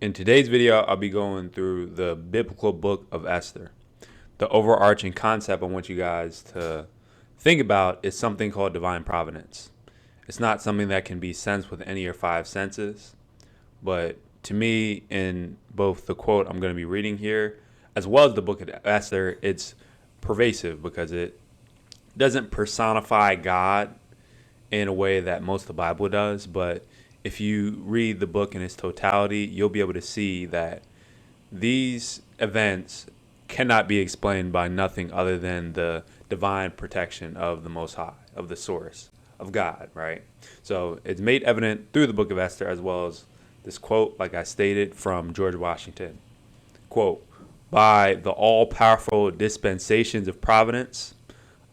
In today's video, I'll be going through the biblical book of Esther. The overarching concept I want you guys to think about is something called divine providence. It's not something that can be sensed with any of your five senses, but to me, in both the quote I'm going to be reading here, as well as the book of Esther, it's pervasive because it doesn't personify God in a way that most of the Bible does, but if you read the book in its totality, you'll be able to see that these events cannot be explained by nothing other than the divine protection of the Most High, of the source, of God, right? So it's made evident through the book of Esther, as well as this quote, like I stated, from George Washington. Quote, "By the all-powerful dispensations of providence,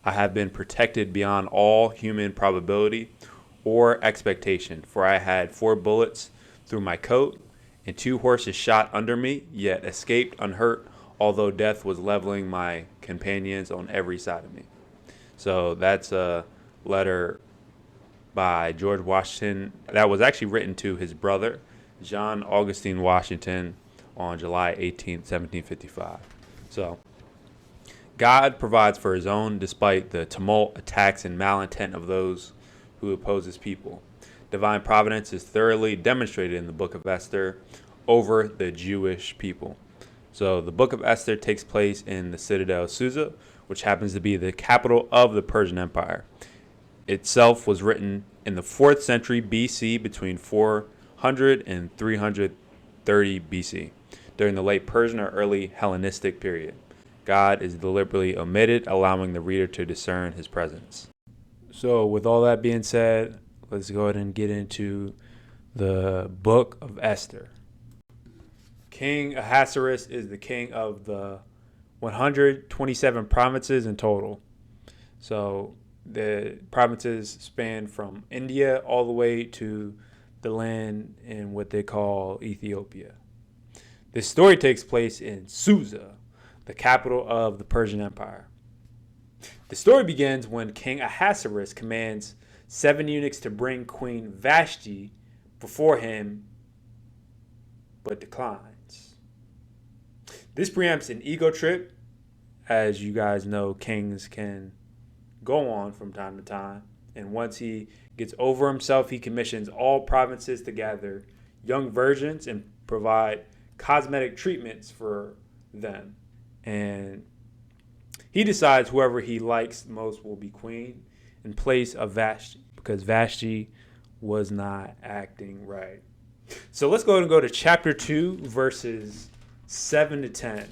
I have been protected beyond all human probability or expectation, for I had 4 bullets through my coat and 2 horses shot under me, yet escaped unhurt, although death was leveling my companions on every side of me." So that's a letter by George Washington that was actually written to his brother, John Augustine Washington, on July 18th, 1755. So God provides for his own despite the tumult, attacks, and malintent of those who oppose his people. Divine providence is thoroughly demonstrated in the book of Esther over the Jewish people. So the book of Esther takes place in the citadel of Susa, which happens to be the capital of the Persian Empire. Itself was written in the 4th century BC, between 400 and 330 BC, during the late Persian or early Hellenistic period. God is deliberately omitted, allowing the reader to discern his presence. So with all that being said, let's go ahead and get into the book of Esther. King Ahasuerus is the king of the 127 provinces in total. So the provinces span from India all the way to the land in what they call Ethiopia. This story takes place in Susa, the capital of the Persian Empire. The story begins when King Ahasuerus commands 7 eunuchs to bring Queen Vashti before him, but declines. This preempts an ego trip. As you guys know, kings can go on from time to time. And once he gets over himself, he commissions all provinces to gather young virgins and provide cosmetic treatments for them. And he decides whoever he likes most will be queen in place of Vashti, because Vashti was not acting right. So let's go ahead and go to chapter 2, verses 7 to 10.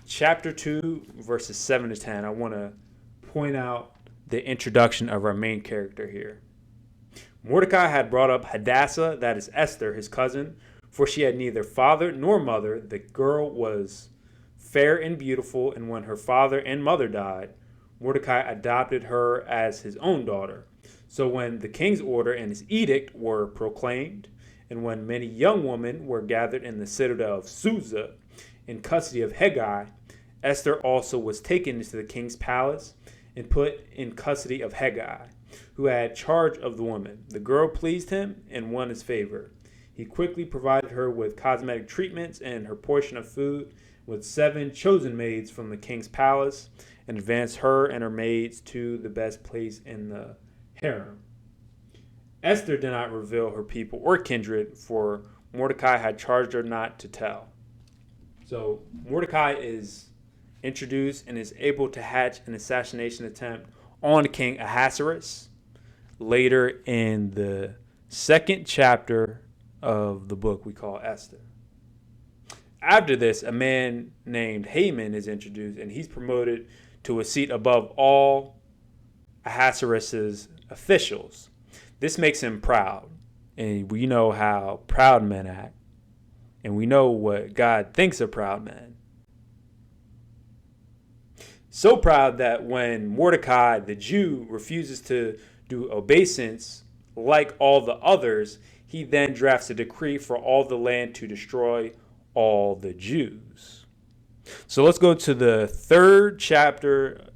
Chapter 2, verses 7 to 10. I want to point out the introduction of our main character here. Mordecai had brought up Hadassah, that is Esther, his cousin, for she had neither father nor mother. The girl was fair and beautiful, and when her father and mother died, Mordecai adopted her as his own daughter. So when the king's order and his edict were proclaimed, and when many young women were gathered in the citadel of Susa in custody of Hegai, Esther also was taken into the king's palace and put in custody of Hegai, who had charge of the woman. The girl pleased him and won his favor. He quickly provided her with cosmetic treatments and her portion of food, with 7 chosen maids from the king's palace, and advanced her and her maids to the best place in the harem. Esther did not reveal her people or kindred, for Mordecai had charged her not to tell. So Mordecai is introduced and is able to hatch an assassination attempt on King Ahasuerus later in the 2nd chapter of the book we call Esther. After this, a man named Haman is introduced, and he's promoted to a seat above all Ahasuerus' officials. This makes him proud, and we know how proud men act, and we know what God thinks of proud men. So proud that when Mordecai, the Jew, refuses to do obeisance like all the others, he then drafts a decree for all the land to destroy all the Jews. So let's go to the 3rd chapter,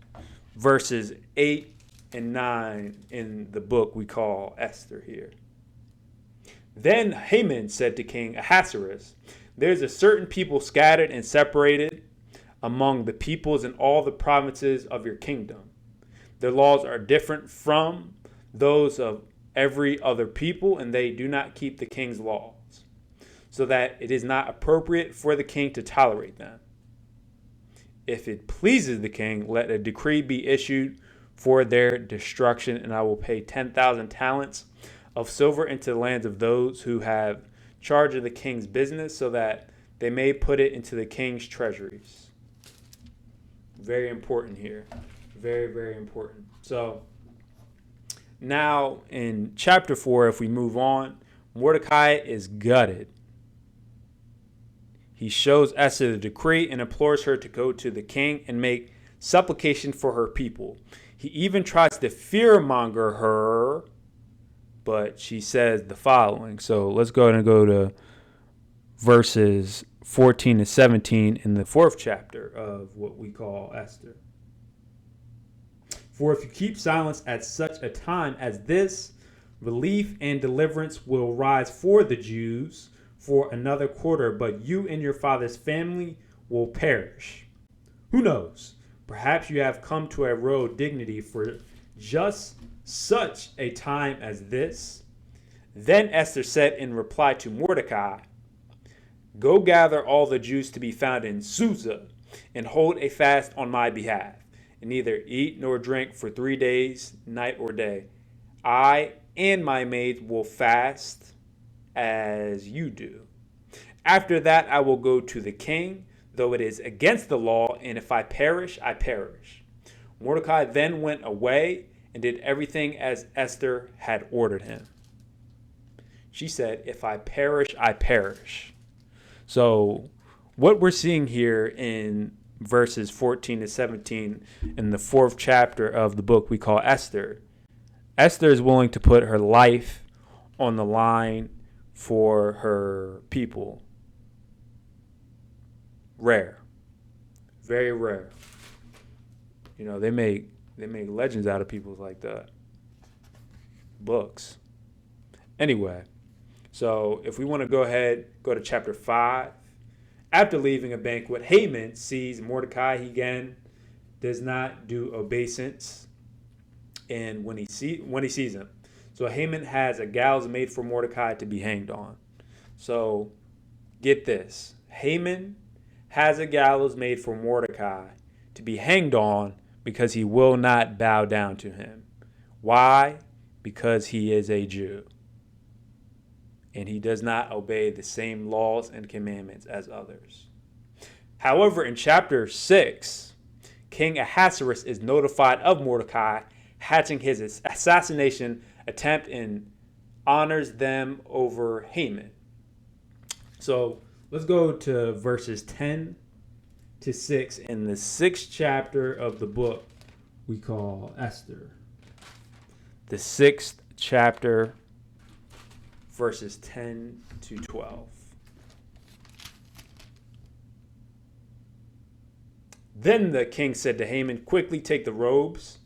verses 8 and 9 in the book we call Esther here. Then Haman said to King Ahasuerus, "There's a certain people scattered and separated among the peoples in all the provinces of your kingdom. Their laws are different from those of every other people, and they do not keep the king's laws, so that it is not appropriate for the king to tolerate them. If it pleases the king, let a decree be issued for their destruction, and I will pay 10,000 talents of silver into the lands of those who have charge of the king's business, so that they may put it into the king's treasuries." Very important here. Very, very important. So now in chapter 4, if we move on, Mordecai is gutted. He shows Esther the decree and implores her to go to the king and make supplication for her people. He even tries to fearmonger her, but she says the following. So let's go ahead and go to verses 14 to 17 in the 4th chapter of what we call Esther. "For if you keep silence at such a time as this, relief and deliverance will rise for the Jews for another quarter, but you and your father's family will perish. Who knows? Perhaps you have come to a royal dignity for just such a time as this." Then Esther said in reply to Mordecai, "Go gather all the Jews to be found in Susa and hold a fast on my behalf, and neither eat nor drink for 3 days, night or day. I and my maids will fast as you do. After that I will go to the king, though it is against the law, and if I perish, I perish." Mordecai then went away and did everything as Esther had ordered him. She said, "If I perish, I perish." So what we're seeing here in verses 14 to 17 in the 4th chapter of the book we call Esther, Esther is willing to put her life on the line for her people. Rare. Very rare. You know, they make legends out of people like that. Books. Anyway, so if we want to go ahead, go to chapter 5. After leaving a banquet, Haman sees Mordecai. He again does not do obeisance, and when he sees him, so Haman has a gallows made for Mordecai to be hanged on. So get this: Haman has a gallows made for Mordecai to be hanged on because he will not bow down to him. Why? Because he is a Jew, and he does not obey the same laws and commandments as others. However, in chapter 6, King Ahasuerus is notified of Mordecai hatching his assassination attempt and honors them over Haman. So let's go to verses 10 to 6 in the 6th chapter of the book we call Esther. The 6th chapter, verses 10 to 12. Then the king said to Haman, "Quickly take the robes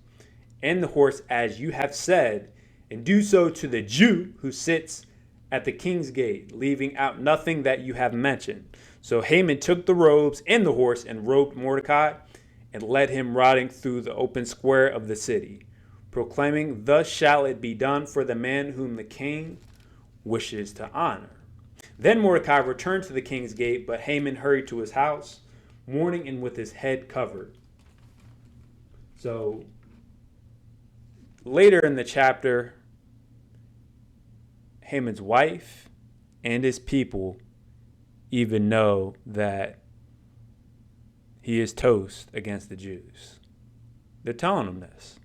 and the horse as you have said, and do so to the Jew who sits at the king's gate, leaving out nothing that you have mentioned." So Haman took the robes and the horse and robed Mordecai and led him riding through the open square of the city, proclaiming, "Thus shall it be done for the man whom the king wishes to honor." Then Mordecai returned to the king's gate, but Haman hurried to his house, mourning and with his head covered. So later in the chapter, Haman's wife and his people even know that he is toast against the Jews. They're telling him this.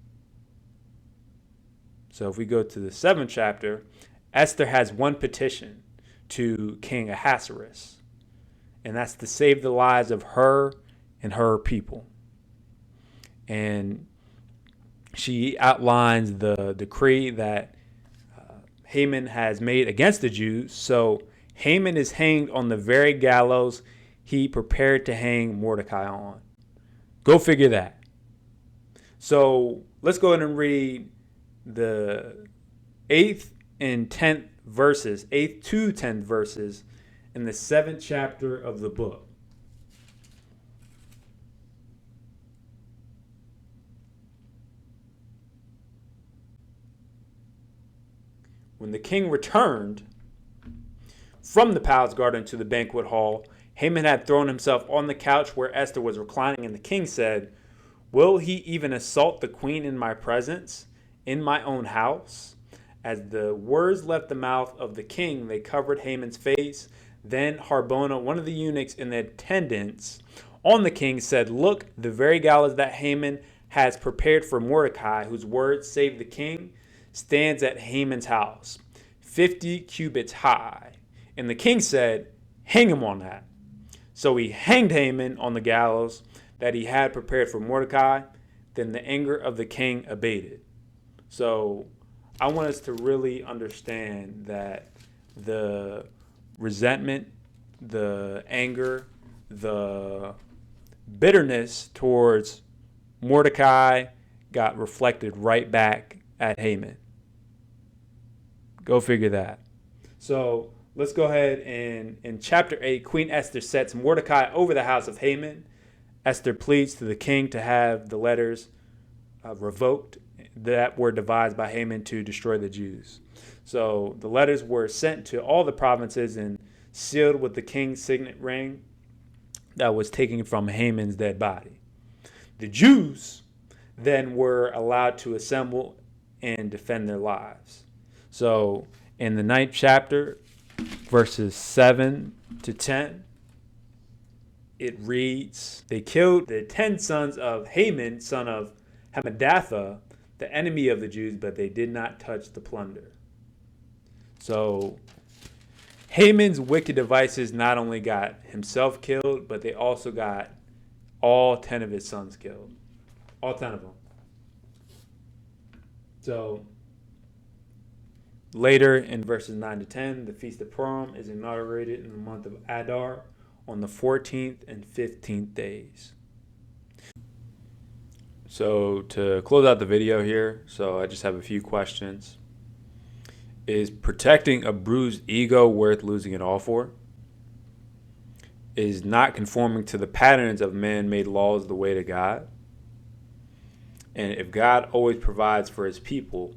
So if we go to the 7th chapter, Esther has one petition to King Ahasuerus, and that's to save the lives of her and her people. And she outlines the decree that Haman has made against the Jews. So Haman is hanged on the very gallows he prepared to hang Mordecai on. Go figure that. So let's go ahead and read the 8th and 10th verses, 8th to 10th verses, in the 7th chapter of the book. When the king returned from the palace garden to the banquet hall, Haman had thrown himself on the couch where Esther was reclining, and the king said, "Will he even assault the queen in my presence, in my own house?" As the words left the mouth of the king, they covered Haman's face. Then Harbona, one of the eunuchs in the attendance on the king, said, "Look, the very gallows that Haman has prepared for Mordecai, whose word saved the king, stands at Haman's house, 50 cubits high." And the king said, "Hang him on that." So he hanged Haman on the gallows that he had prepared for Mordecai. Then the anger of the king abated. So I want us to really understand that the resentment, the anger, the bitterness towards Mordecai got reflected right back at Haman. Go figure that. So let's go ahead and in chapter 8, Queen Esther sets Mordecai over the house of Haman. Esther pleads to the king to have the letters revoked that were devised by Haman to destroy the Jews. So the letters were sent to all the provinces and sealed with the king's signet ring that was taken from Haman's dead body. The Jews then were allowed to assemble and defend their lives. So in the 9th chapter, verses 7 to 10, it reads, "They killed the 10 sons of Haman, son of Hammedatha, the enemy of the Jews, but they did not touch the plunder." So Haman's wicked devices not only got himself killed, but they also got all 10 of his sons killed. All 10 of them. So later in verses 9 to 10, the Feast of Purim is inaugurated in the month of Adar on the 14th and 15th days. So to close out the video here, so I just have a few questions. Is protecting a bruised ego worth losing it all for? Is not conforming to the patterns of man-made laws the way to God? And if God always provides for his people,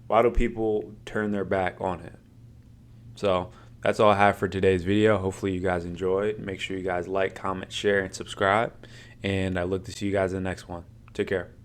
why do people turn their back on him? So that's all I have for today's video. Hopefully you guys enjoyed. Make sure you guys like, comment, share, and subscribe. And I look to see you guys in the next one. Take care.